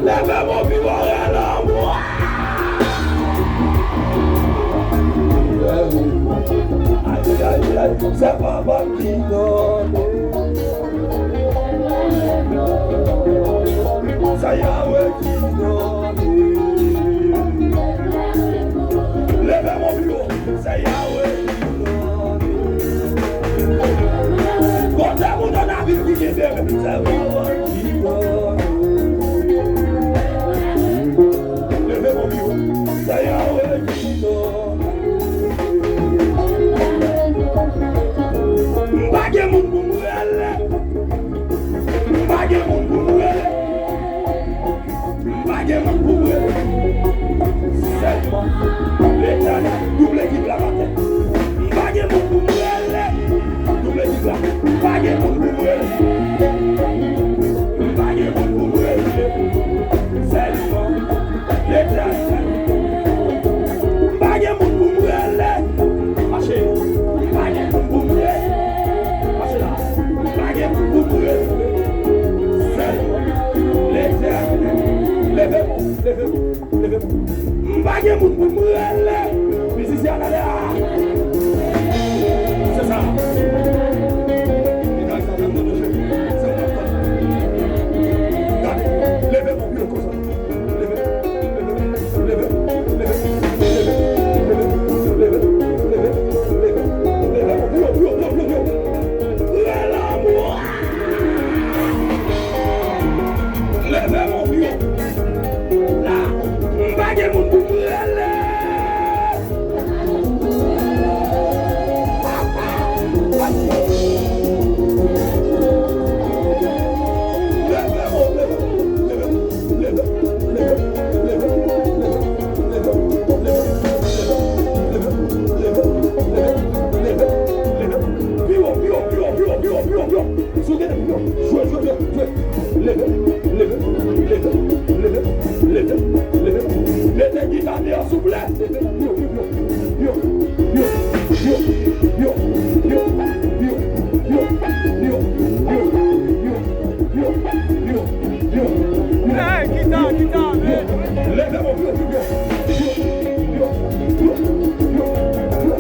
Lève mon vivant à l'amour. Aïe, aïe, aïe, c'est pas bon qui donne. C'est Yahweh qui donne. Lève mon vivant, c'est Yahweh qui donne. Quand on donne la vie, qui est c'est pas bon qui donne. Lève mon vivant, c'est Yahweh qui donne. Mbage moun pou mwele. Mbage moun pou mwele. Mbage moun pou mwele. Seulement l'Éternel double équipe la matin. Mbage moun pou mwele. Double équipe la. Mbage moun pou mwele. Mbage moun pou mwele. Seulement l'Éternel. Mbage moun pou mwele. Marchez. Mbage moun pou mwele. Levez-vous, levez-vous, levez-vous. Mbage moun pou mwele. Musicien là. C'est ça. Regardez, levez mon pied comme ça. Levez, levez, levez mon pied. Là, mbage moun pou mwele. Levez,